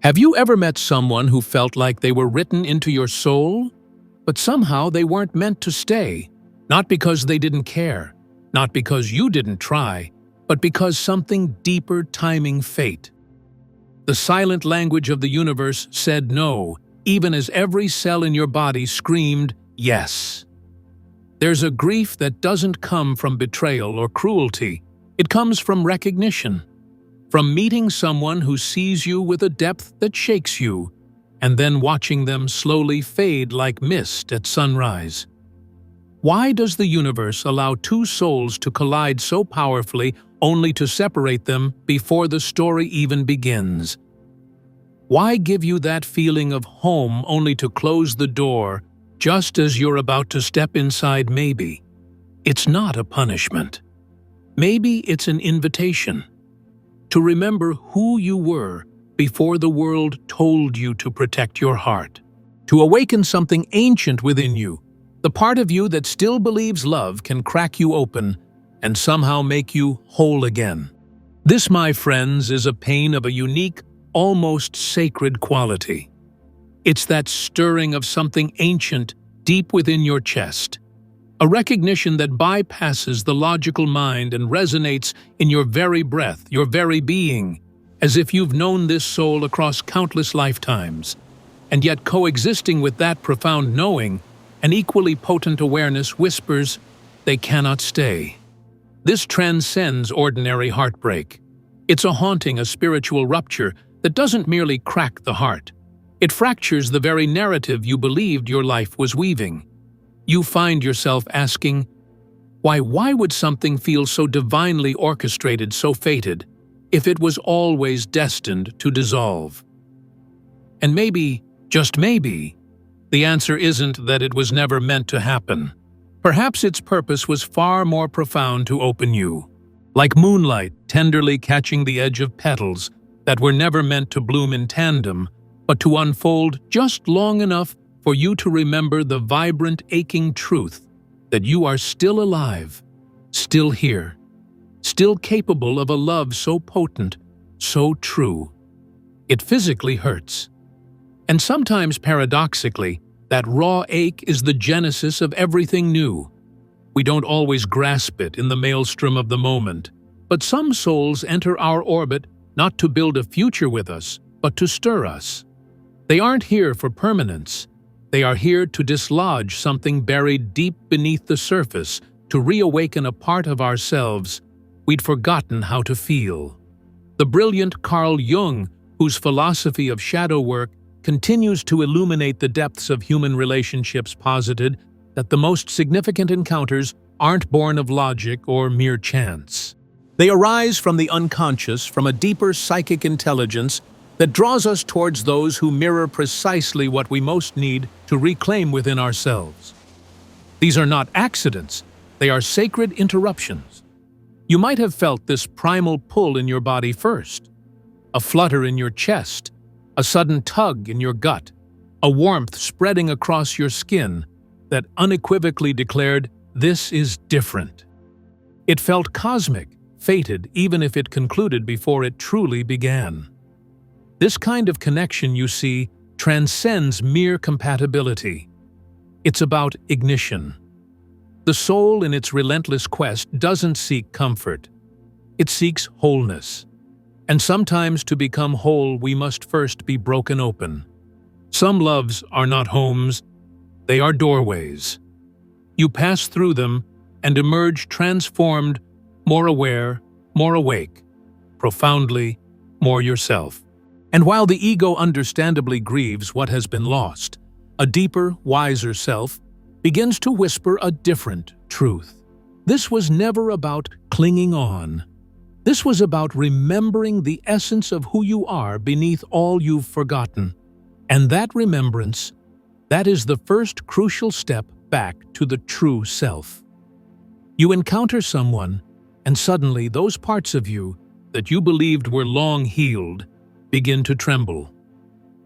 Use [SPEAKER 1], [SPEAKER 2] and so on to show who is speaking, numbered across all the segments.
[SPEAKER 1] Have you ever met someone who felt like they were written into your soul? But somehow they weren't meant to stay, not because they didn't care, not because you didn't try, but because something deeper timing fate. The silent language of the universe said no, even as every cell in your body screamed yes. There's a grief that doesn't come from betrayal or cruelty. It comes from recognition, from meeting someone who sees you with a depth that shakes you, and then watching them slowly fade like mist at sunrise. Why does the universe allow two souls to collide so powerfully only to separate them before the story even begins? Why give you that feeling of home only to close the door just as you're about to step inside? Maybe it's not a punishment. Maybe it's an invitation to remember who you were before the world told you to protect your heart, to awaken something ancient within you, the part of you that still believes love can crack you open and somehow make you whole again. This, my friends, is a pain of a unique, almost sacred quality. It's that stirring of something ancient deep within your chest, a recognition that bypasses the logical mind and resonates in your very breath, your very being, as if you've known this soul across countless lifetimes. And yet coexisting with that profound knowing, an equally potent awareness whispers, they cannot stay. This transcends ordinary heartbreak. It's a haunting, a spiritual rupture that doesn't merely crack the heart. It fractures the very narrative you believed your life was weaving. You find yourself asking, why would something feel so divinely orchestrated, so fated, if it was always destined to dissolve? And maybe, just maybe, the answer isn't that it was never meant to happen. Perhaps its purpose was far more profound to open you, like moonlight tenderly catching the edge of petals that were never meant to bloom in tandem, but to unfold just long enough for you to remember the vibrant, aching truth that you are still alive, still here, still capable of a love so potent, so true. It physically hurts. And sometimes, paradoxically, that raw ache is the genesis of everything new. We don't always grasp it in the maelstrom of the moment, but some souls enter our orbit not to build a future with us, but to stir us. They aren't here for permanence. They are here to dislodge something buried deep beneath the surface, to reawaken a part of ourselves we'd forgotten how to feel. The brilliant Carl Jung, whose philosophy of shadow work continues to illuminate the depths of human relationships, posited that the most significant encounters aren't born of logic or mere chance. They arise from the unconscious, from a deeper psychic intelligence that draws us towards those who mirror precisely what we most need to reclaim within ourselves. These are not accidents, they are sacred interruptions. You might have felt this primal pull in your body first, a flutter in your chest, a sudden tug in your gut, a warmth spreading across your skin that unequivocally declared, "This is different." It felt cosmic, fated, even if it concluded before it truly began. This kind of connection, you see, transcends mere compatibility. It's about ignition. The soul, in its relentless quest, doesn't seek comfort. It seeks wholeness. And sometimes to become whole, we must first be broken open. Some loves are not homes, they are doorways. You pass through them and emerge transformed, more aware, more awake, profoundly more yourself. And while the ego understandably grieves what has been lost, a deeper, wiser self begins to whisper a different truth. This was never about clinging on. This was about remembering the essence of who you are beneath all you've forgotten. And that remembrance, that is the first crucial step back to the true self. You encounter someone, and suddenly those parts of you that you believed were long healed begin to tremble.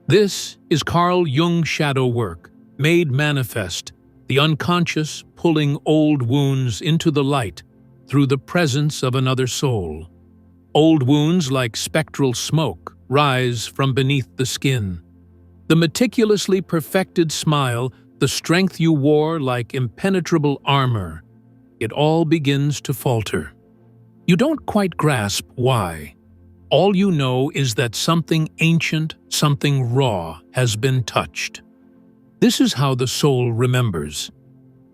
[SPEAKER 1] This is Carl Jung's shadow work, made manifest, the unconscious pulling old wounds into the light through the presence of another soul. Old wounds, like spectral smoke, rise from beneath the skin. The meticulously perfected smile, the strength you wore like impenetrable armor, it all begins to falter. You don't quite grasp why. All you know is that something ancient, something raw has been touched. This is how the soul remembers.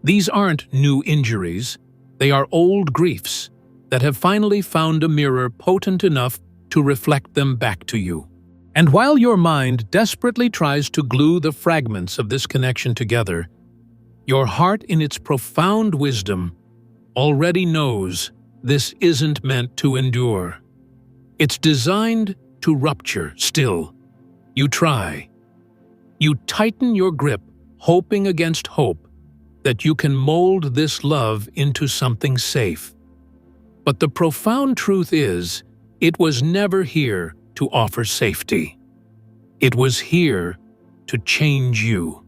[SPEAKER 1] These aren't new injuries, they are old griefs that have finally found a mirror potent enough to reflect them back to you. And while your mind desperately tries to glue the fragments of this connection together, your heart in its profound wisdom already knows this isn't meant to endure. It's designed to rupture still. You try. You tighten your grip, hoping against hope that you can mold this love into something safe. But the profound truth is, it was never here to offer safety. It was here to change you.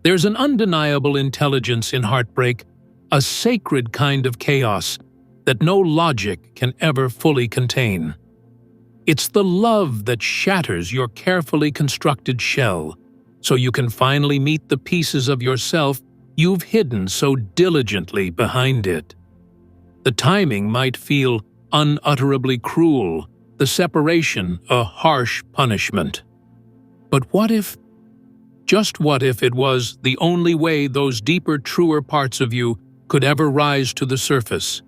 [SPEAKER 1] There's an undeniable intelligence in heartbreak, a sacred kind of chaos that no logic can ever fully contain. It's the love that shatters your carefully constructed shell, so you can finally meet the pieces of yourself you've hidden so diligently behind it. The timing might feel unutterably cruel, the separation a harsh punishment. But what if, just what if it was the only way those deeper, truer parts of you could ever rise to the surface?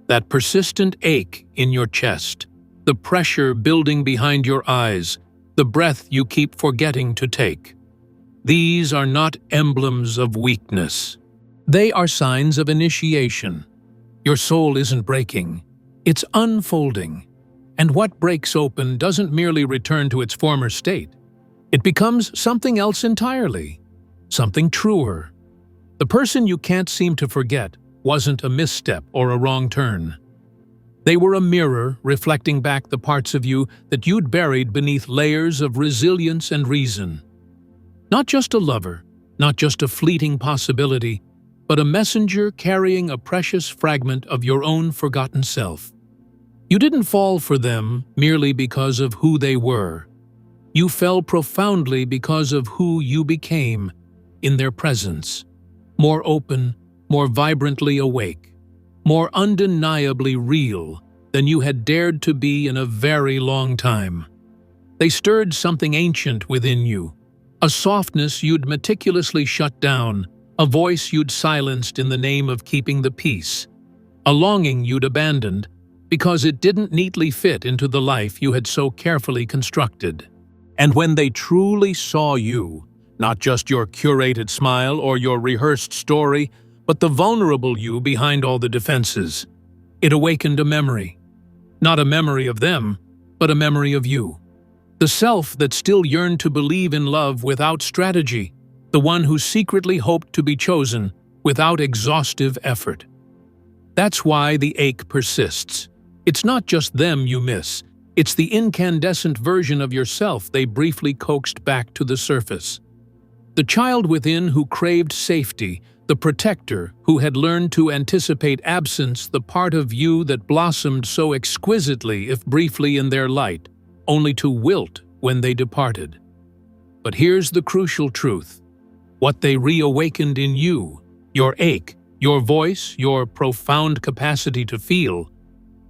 [SPEAKER 1] That persistent ache in your chest, the pressure building behind your eyes, the breath you keep forgetting to take. These are not emblems of weakness. They are signs of initiation. Your soul isn't breaking, it's unfolding. And what breaks open doesn't merely return to its former state. It becomes something else entirely, something truer. The person you can't seem to forget wasn't a misstep or a wrong turn. They were a mirror reflecting back the parts of you that you'd buried beneath layers of resilience and reason. Not just a lover, not just a fleeting possibility, but a messenger carrying a precious fragment of your own forgotten self. You didn't fall for them merely because of who they were. You fell profoundly because of who you became in their presence. More open, more vibrantly awake, more undeniably real than you had dared to be in a very long time. They stirred something ancient within you, a softness you'd meticulously shut down, a voice you'd silenced in the name of keeping the peace, a longing you'd abandoned because it didn't neatly fit into the life you had so carefully constructed. And when they truly saw you, not just your curated smile or your rehearsed story, but the vulnerable you behind all the defenses, it awakened a memory. Not a memory of them, but a memory of you. The self that still yearned to believe in love without strategy, the one who secretly hoped to be chosen without exhaustive effort. That's why the ache persists. It's not just them you miss, it's the incandescent version of yourself they briefly coaxed back to the surface. The child within who craved safety, the protector who had learned to anticipate absence, the part of you that blossomed so exquisitely if briefly in their light, only to wilt when they departed. But here's the crucial truth. What they reawakened in you, your ache, your voice, your profound capacity to feel,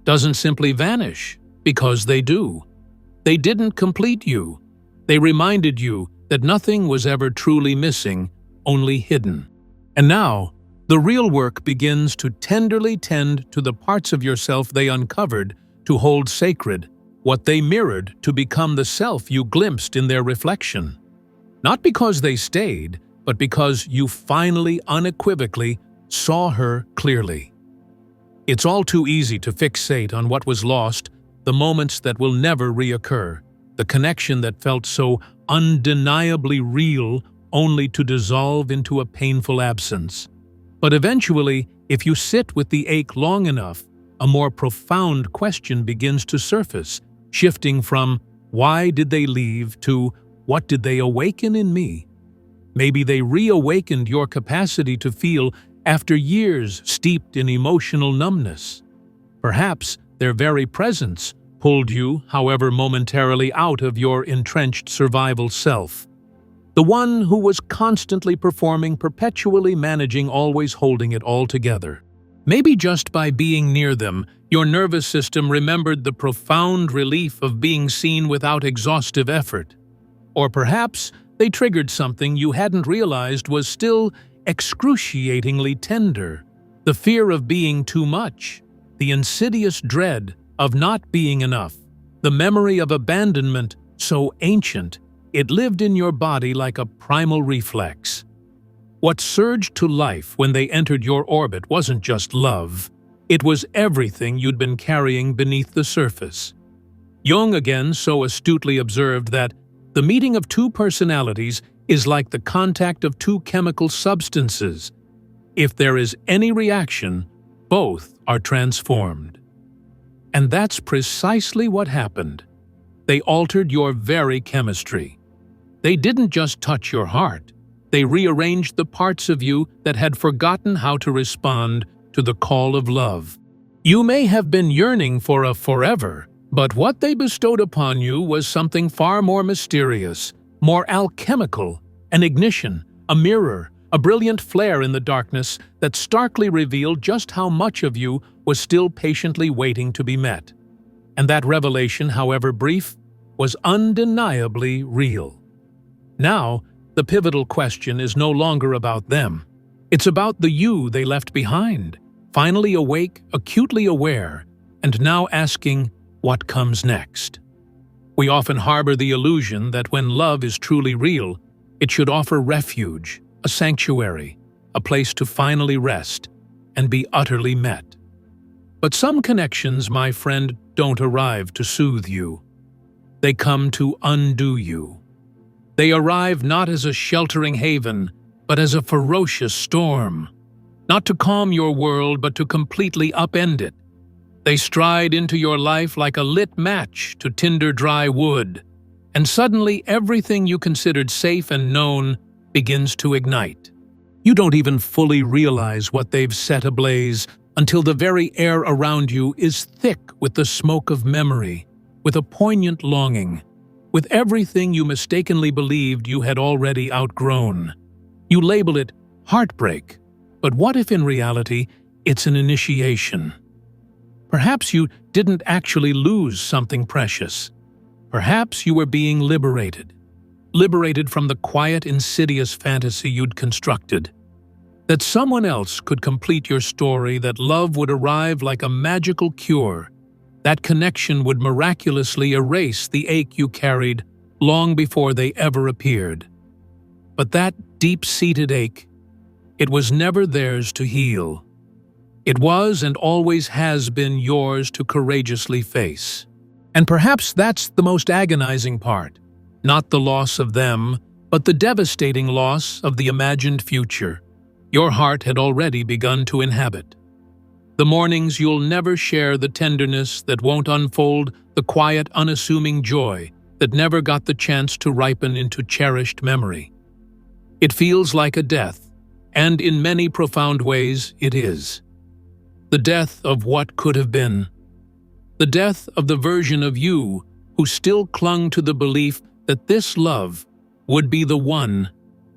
[SPEAKER 1] doesn't simply vanish, because they do. They didn't complete you. They reminded you that nothing was ever truly missing, only hidden. And now, the real work begins to tenderly tend to the parts of yourself they uncovered to hold sacred, what they mirrored to become the self you glimpsed in their reflection. Not because they stayed, but because you finally, unequivocally, saw her clearly. It's all too easy to fixate on what was lost, the moments that will never reoccur, the connection that felt so undeniably real only to dissolve into a painful absence. But eventually, if you sit with the ache long enough, a more profound question begins to surface, shifting from "why did they leave" to "what did they awaken in me?" Maybe they reawakened your capacity to feel after years steeped in emotional numbness. Perhaps their very presence, pulled you, however momentarily, out of your entrenched survival self. The one who was constantly performing, perpetually managing, always holding it all together. Maybe just by being near them, your nervous system remembered the profound relief of being seen without exhaustive effort. Or perhaps they triggered something you hadn't realized was still excruciatingly tender. The fear of being too much, the insidious dread of not being enough, the memory of abandonment so ancient it lived in your body like a primal reflex. What surged to life when they entered your orbit wasn't just love. It was everything you'd been carrying beneath the surface. Jung again so astutely observed that the meeting of two personalities is like the contact of two chemical substances. If there is any reaction, both are transformed. And that's precisely what happened. They altered your very chemistry. They didn't just touch your heart. They rearranged the parts of you that had forgotten how to respond to the call of love. You may have been yearning for a forever, but what they bestowed upon you was something far more mysterious, more alchemical, an ignition, a mirror, a brilliant flare in the darkness that starkly revealed just how much of you was still patiently waiting to be met. And that revelation, however brief, was undeniably real. Now, the pivotal question is no longer about them. It's about the you they left behind, finally awake, acutely aware, and now asking, what comes next? We often harbor the illusion that when love is truly real, it should offer refuge, a sanctuary, a place to finally rest and be utterly met. But some connections, my friend, don't arrive to soothe you. They come to undo you. They arrive not as a sheltering haven, but as a ferocious storm. Not to calm your world, but to completely upend it. They stride into your life like a lit match to tinder dry wood, and suddenly everything you considered safe and known begins to ignite. You don't even fully realize what they've set ablaze until the very air around you is thick with the smoke of memory, with a poignant longing, with everything you mistakenly believed you had already outgrown. You label it heartbreak, but what if in reality it's an initiation? Perhaps you didn't actually lose something precious. Perhaps you were being liberated from the quiet, insidious fantasy you'd constructed. That someone else could complete your story, that love would arrive like a magical cure, that connection would miraculously erase the ache you carried long before they ever appeared. But that deep-seated ache, it was never theirs to heal. It was and always has been yours to courageously face. And perhaps that's the most agonizing part. Not the loss of them, but the devastating loss of the imagined future your heart had already begun to inhabit. The mornings you'll never share, the tenderness that won't unfold, the quiet, unassuming joy that never got the chance to ripen into cherished memory. It feels like a death, and in many profound ways it is. The death of what could have been. The death of the version of you who still clung to the belief that this love would be the one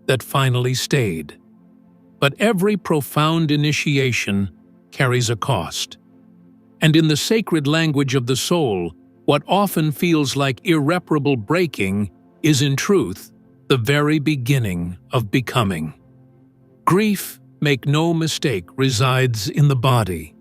[SPEAKER 1] that finally stayed. But every profound initiation carries a cost. And in the sacred language of the soul, what often feels like irreparable breaking is in truth the very beginning of becoming. Grief, make no mistake, resides in the body.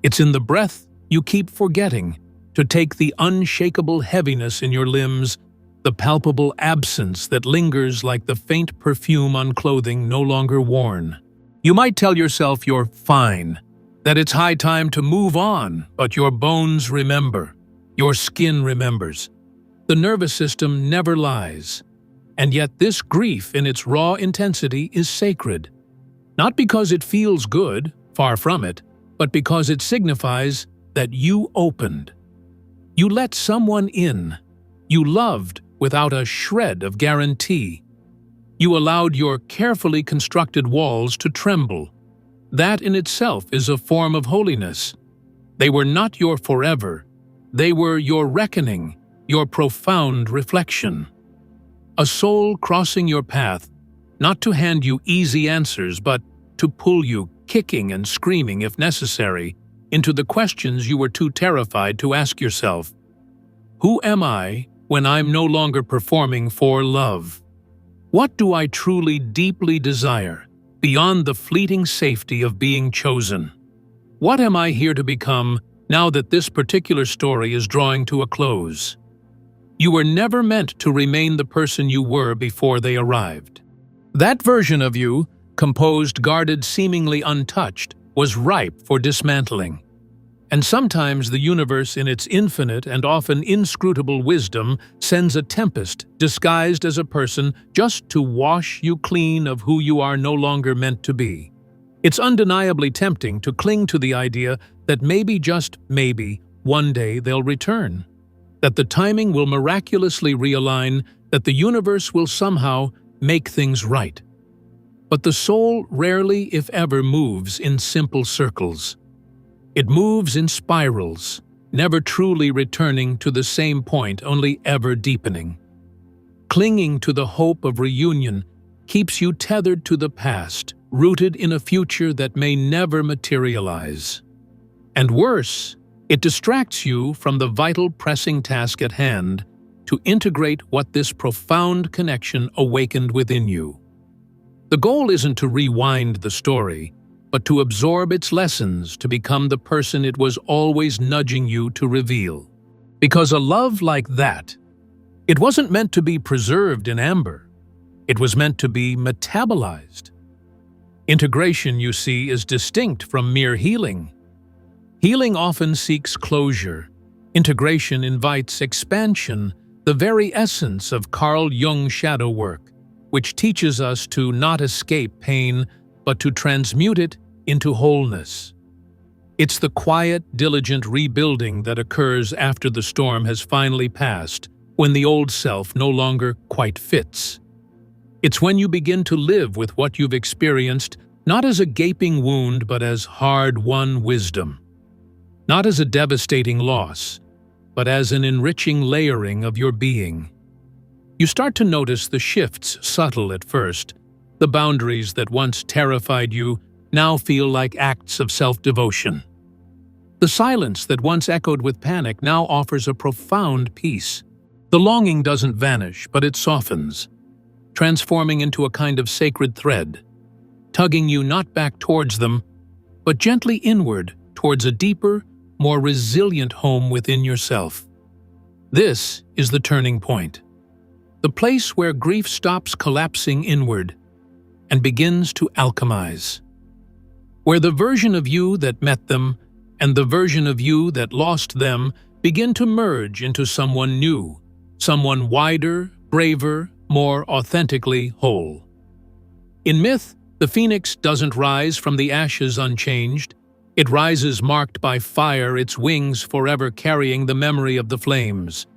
[SPEAKER 1] It's in the breath you keep forgetting to take, the unshakable heaviness in your limbs, the palpable absence that lingers like the faint perfume on clothing no longer worn. You might tell yourself you're fine, that it's high time to move on, but your bones remember, your skin remembers. The nervous system never lies. And yet this grief in its raw intensity is sacred. Not because it feels good, far from it, but because it signifies that you opened. You let someone in. You loved without a shred of guarantee. You allowed your carefully constructed walls to tremble. That in itself is a form of holiness. They were not your forever. They were your reckoning, your profound reflection. A soul crossing your path, not to hand you easy answers, but to pull you, kicking and screaming if necessary, into the questions you were too terrified to ask yourself. Who am I when I'm no longer performing for love? What do I truly deeply desire, beyond the fleeting safety of being chosen? What am I here to become now that this particular story is drawing to a close? You were never meant to remain the person you were before they arrived. That version of you, composed, guarded, seemingly untouched, was ripe for dismantling. And sometimes the universe, in its infinite and often inscrutable wisdom, sends a tempest disguised as a person just to wash you clean of who you are no longer meant to be. It's undeniably tempting to cling to the idea that maybe, just maybe, one day they'll return, that the timing will miraculously realign, that the universe will somehow make things right. But the soul rarely, if ever, moves in simple circles. It moves in spirals, never truly returning to the same point, only ever deepening. Clinging to the hope of reunion keeps you tethered to the past, rooted in a future that may never materialize. And worse, it distracts you from the vital pressing task at hand to integrate what this profound connection awakened within you. The goal isn't to rewind the story, but to absorb its lessons to become the person it was always nudging you to reveal. Because a love like that, it wasn't meant to be preserved in amber. It was meant to be metabolized. Integration, you see, is distinct from mere healing. Healing often seeks closure. Integration invites expansion, the very essence of Carl Jung's shadow work, which teaches us to not escape pain, but to transmute it into wholeness. It's the quiet, diligent rebuilding that occurs after the storm has finally passed, when the old self no longer quite fits. It's when you begin to live with what you've experienced, not as a gaping wound, but as hard-won wisdom. Not as a devastating loss, but as an enriching layering of your being. You start to notice the shifts, subtle at first. The boundaries that once terrified you now feel like acts of self-devotion. The silence that once echoed with panic now offers a profound peace. The longing doesn't vanish, but it softens, transforming into a kind of sacred thread, tugging you not back towards them, but gently inward towards a deeper, more resilient home within yourself. This is the turning point, the place where grief stops collapsing inward and begins to alchemize, where the version of you that met them and the version of you that lost them begin to merge into someone new, someone wider, braver, more authentically whole. In myth, the phoenix doesn't rise from the ashes unchanged. It rises marked by fire, its wings forever carrying the memory of the flames.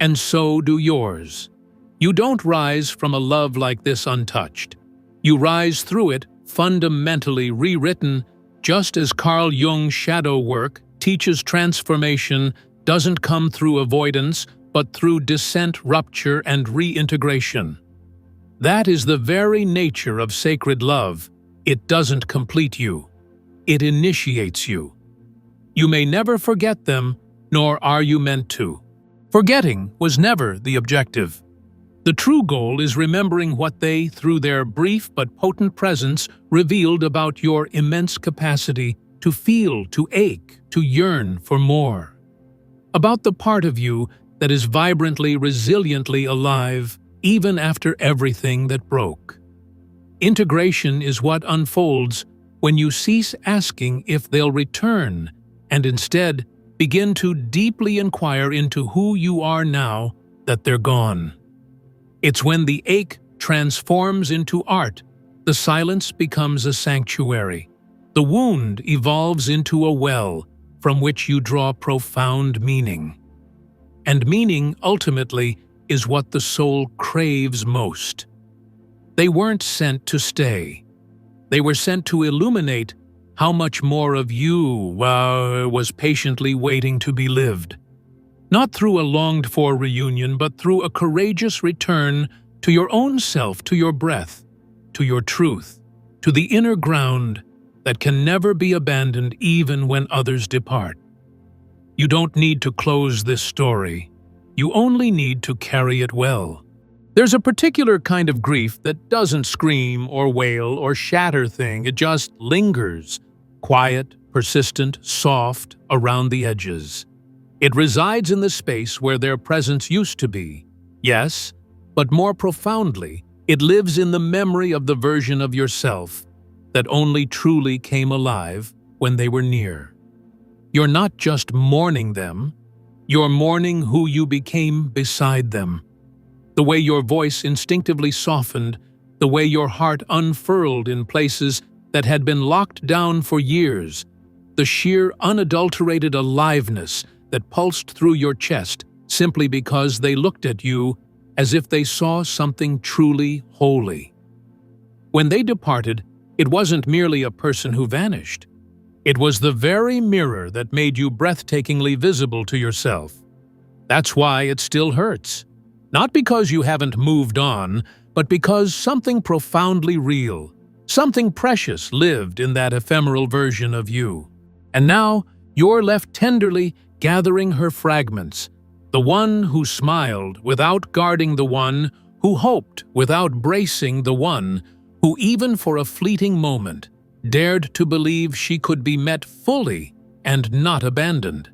[SPEAKER 1] And so do yours. You don't rise from a love like this untouched. You rise through it, fundamentally rewritten, just as Carl Jung's shadow work teaches transformation doesn't come through avoidance, but through descent, rupture, and reintegration. That is the very nature of sacred love. It doesn't complete you. It initiates you. You may never forget them, nor are you meant to. Forgetting was never the objective. The true goal is remembering what they, through their brief but potent presence, revealed about your immense capacity to feel, to ache, to yearn for more. About the part of you that is vibrantly, resiliently alive, even after everything that broke. Integration is what unfolds when you cease asking if they'll return and instead begin to deeply inquire into who you are now that they're gone. It's when the ache transforms into art, the silence becomes a sanctuary, the wound evolves into a well from which you draw profound meaning. And meaning, ultimately, is what the soul craves most. They weren't sent to stay. They were sent to illuminate how much more of you was patiently waiting to be lived. Not through a longed-for reunion, but through a courageous return to your own self, to your breath, to your truth, to the inner ground that can never be abandoned even when others depart. You don't need to close this story. You only need to carry it well. There's a particular kind of grief that doesn't scream or wail or shatter things. It just lingers, quiet, persistent, soft, around the edges. It resides in the space where their presence used to be. Yes, but more profoundly, it lives in the memory of the version of yourself that only truly came alive when they were near. You're not just mourning them, you're mourning who you became beside them. The way your voice instinctively softened, the way your heart unfurled in places that had been locked down for years, the sheer unadulterated aliveness that pulsed through your chest simply because they looked at you as if they saw something truly holy. When they departed, it wasn't merely a person who vanished. It was the very mirror that made you breathtakingly visible to yourself. That's why it still hurts. Not because you haven't moved on, but because something profoundly real, something precious lived in that ephemeral version of you. And now, you're left tenderly gathering her fragments, the one who smiled without guarding the one, who hoped without bracing the one, who even for a fleeting moment dared to believe she could be met fully and not abandoned.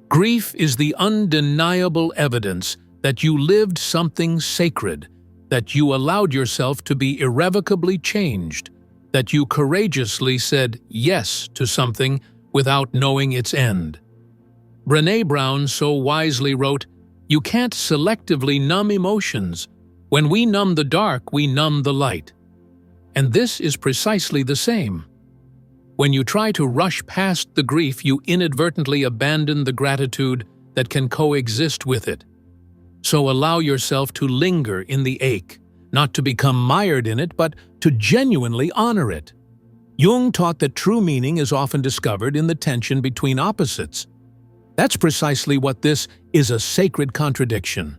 [SPEAKER 1] Grief is the undeniable evidence that you lived something sacred, that you allowed yourself to be irrevocably changed, that you courageously said yes to something without knowing its end. Brené Brown so wisely wrote, "You can't selectively numb emotions. When we numb the dark, we numb the light." And this is precisely the same. When you try to rush past the grief, you inadvertently abandon the gratitude that can coexist with it. So allow yourself to linger in the ache, not to become mired in it, but to genuinely honor it. Jung taught that true meaning is often discovered in the tension between opposites. That's precisely what this is, a sacred contradiction.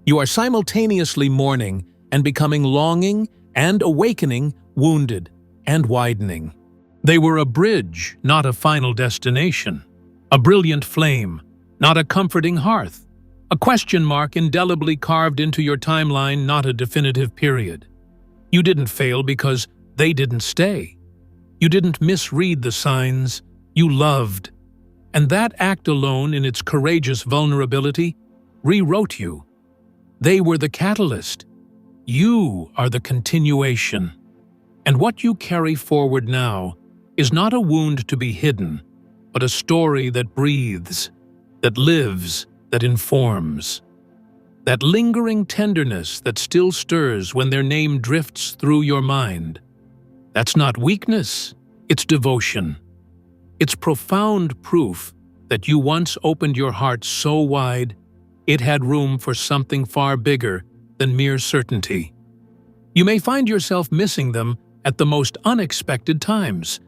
[SPEAKER 1] You are simultaneously mourning and becoming, longing and awakening, wounded and widening. They were a bridge, not a final destination. A brilliant flame, not a comforting hearth. A question mark indelibly carved into your timeline, not a definitive period. You didn't fail because they didn't stay. You didn't misread the signs. You loved. And that act alone, in its courageous vulnerability, rewrote you. They were the catalyst. You are the continuation. And what you carry forward now is not a wound to be hidden, but a story that breathes, that lives, that informs. That lingering tenderness that still stirs when their name drifts through your mind. That's not weakness, it's devotion. It's profound proof that you once opened your heart so wide, it had room for something far bigger than mere certainty. You may find yourself missing them at the most unexpected times.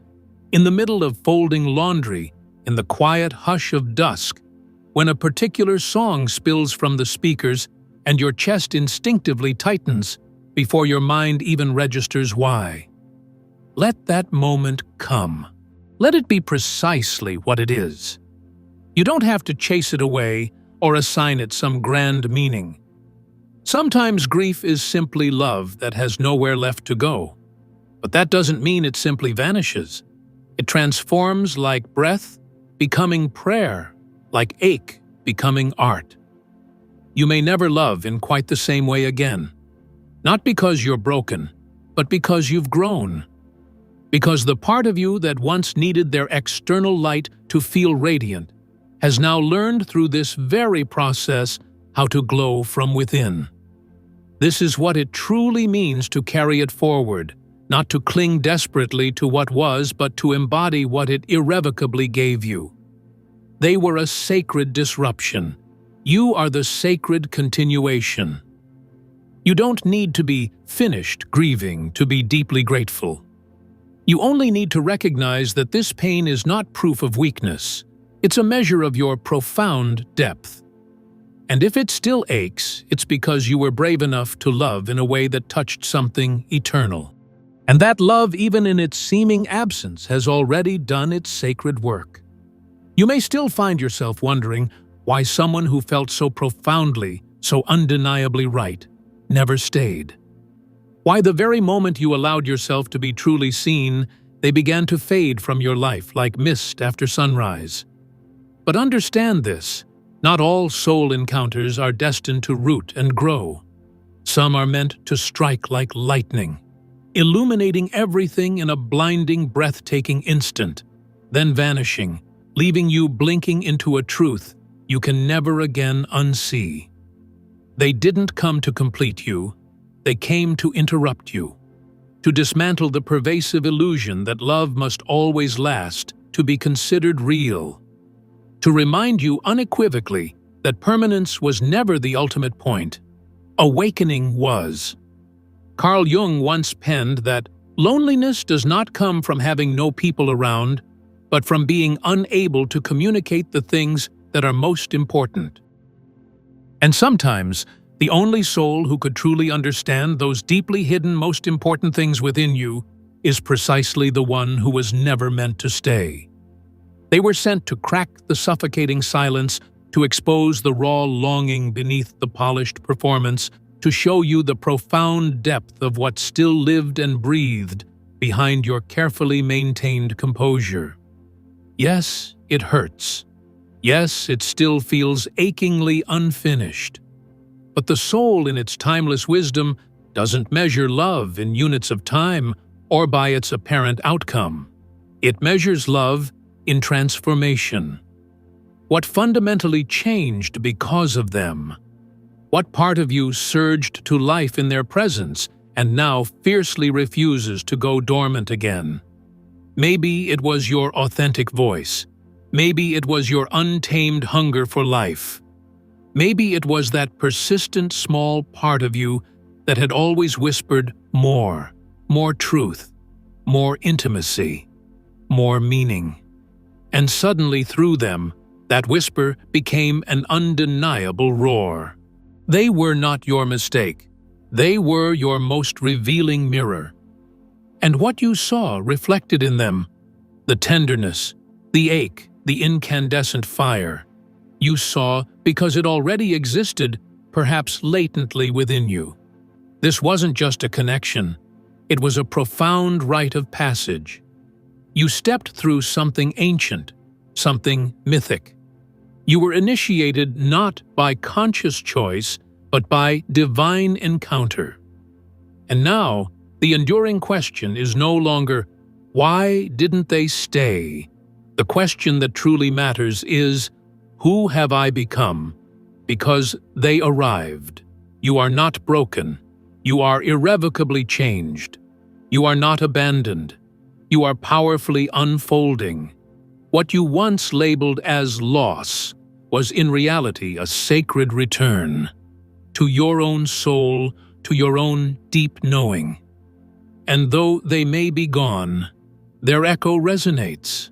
[SPEAKER 1] In the middle of folding laundry, in the quiet hush of dusk, when a particular song spills from the speakers and your chest instinctively tightens before your mind even registers why. Let that moment come. Let it be precisely what it is. You don't have to chase it away or assign it some grand meaning. Sometimes grief is simply love that has nowhere left to go. But that doesn't mean it simply vanishes. It transforms like breath, becoming prayer, like ache, becoming art. You may never love in quite the same way again. Not because you're broken, but because you've grown. Because the part of you that once needed their external light to feel radiant has now learned through this very process how to glow from within. This is what it truly means to carry it forward, not to cling desperately to what was, but to embody what it irrevocably gave you. They were a sacred disruption. You are the sacred continuation. You don't need to be finished grieving to be deeply grateful. You only need to recognize that this pain is not proof of weakness. It's a measure of your profound depth. And if it still aches, it's because you were brave enough to love in a way that touched something eternal. And that love, even in its seeming absence, has already done its sacred work. You may still find yourself wondering why someone who felt so profoundly, so undeniably right, never stayed. Why the very moment you allowed yourself to be truly seen, they began to fade from your life like mist after sunrise. But understand this, not all soul encounters are destined to root and grow. Some are meant to strike like lightning, illuminating everything in a blinding, breathtaking instant, then vanishing, leaving you blinking into a truth you can never again unsee. They didn't come to complete you, they came to interrupt you, to dismantle the pervasive illusion that love must always last, to be considered real, to remind you unequivocally that permanence was never the ultimate point. Awakening was. Carl Jung once penned that loneliness does not come from having no people around, but from being unable to communicate the things that are most important. And sometimes, the only soul who could truly understand those deeply hidden, most important things within you is precisely the one who was never meant to stay. They were sent to crack the suffocating silence, to expose the raw longing beneath the polished performance, to show you the profound depth of what still lived and breathed behind your carefully maintained composure. Yes, it hurts. Yes, it still feels achingly unfinished. But the soul, in its timeless wisdom, doesn't measure love in units of time or by its apparent outcome. It measures love in transformation. What fundamentally changed because of them? What part of you surged to life in their presence and now fiercely refuses to go dormant again? Maybe it was your authentic voice. Maybe it was your untamed hunger for life. Maybe it was that persistent small part of you that had always whispered more truth, more intimacy, more meaning. And suddenly through them, that whisper became an undeniable roar. They were not your mistake. They were your most revealing mirror. And what you saw reflected in them, the tenderness, the ache, the incandescent fire, you saw because it already existed, perhaps latently within you. This wasn't just a connection. It was a profound rite of passage. You stepped through something ancient, something mythic. You were initiated not by conscious choice, but by divine encounter. And now, the enduring question is no longer, why didn't they stay? The question that truly matters is, who have I become? Because they arrived. You are not broken. You are irrevocably changed. You are not abandoned. You are powerfully unfolding. What you once labeled as loss was in reality a sacred return to your own soul, to your own deep knowing. And though they may be gone, their echo resonates,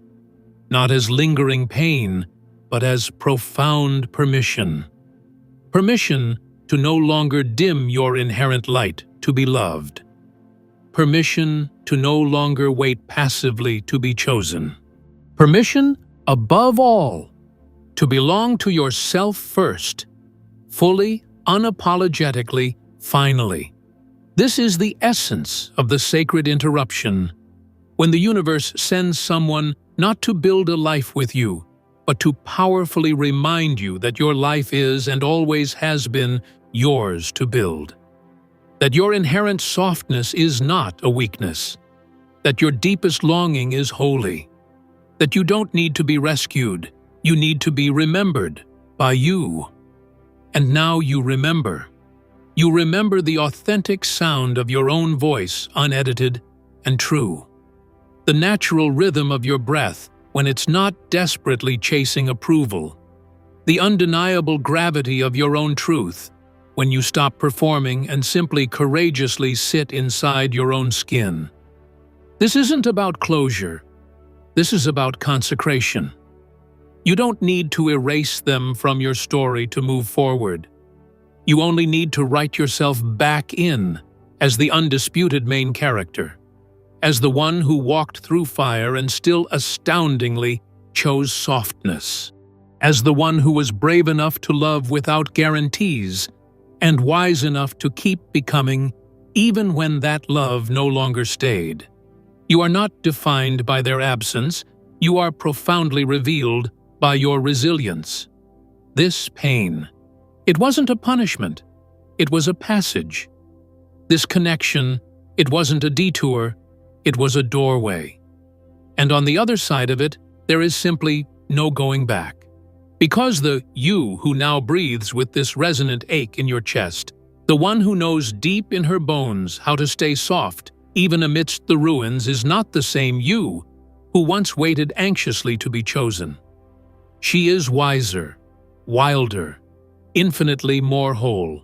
[SPEAKER 1] not as lingering pain, but as profound permission. Permission to no longer dim your inherent light to be loved. Permission to no longer wait passively to be chosen. Permission, above all, to belong to yourself first, fully, unapologetically, finally. This is the essence of the sacred interruption, when the universe sends someone not to build a life with you, but to powerfully remind you that your life is and always has been yours to build. That your inherent softness is not a weakness. That your deepest longing is holy. That you don't need to be rescued, you need to be remembered by you. And now you remember. You remember the authentic sound of your own voice, unedited and true. The natural rhythm of your breath when it's not desperately chasing approval. The undeniable gravity of your own truth when you stop performing and simply courageously sit inside your own skin. This isn't about closure. This is about consecration. You don't need to erase them from your story to move forward. You only need to write yourself back in as the undisputed main character, as the one who walked through fire and still astoundingly chose softness, as the one who was brave enough to love without guarantees and wise enough to keep becoming even when that love no longer stayed. You are not defined by their absence, you are profoundly revealed by your resilience. This pain, it wasn't a punishment, it was a passage. This connection, it wasn't a detour, it was a doorway. And on the other side of it, there is simply no going back. Because the you who now breathes with this resonant ache in your chest, the one who knows deep in her bones how to stay soft, even amidst the ruins, is not the same you who once waited anxiously to be chosen. She is wiser, wilder, infinitely more whole.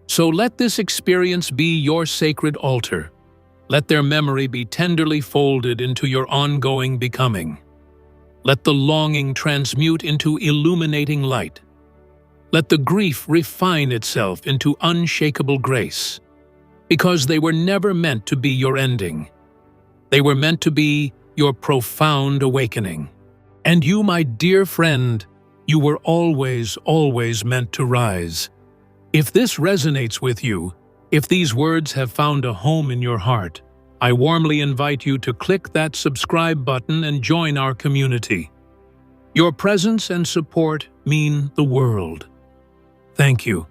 [SPEAKER 1] So let this experience be your sacred altar. Let their memory be tenderly folded into your ongoing becoming. Let the longing transmute into illuminating light. Let the grief refine itself into unshakable grace. Because they were never meant to be your ending. They were meant to be your profound awakening. And you, my dear friend, you were always, always meant to rise. If this resonates with you, if these words have found a home in your heart, I warmly invite you to click that subscribe button and join our community. Your presence and support mean the world. Thank you.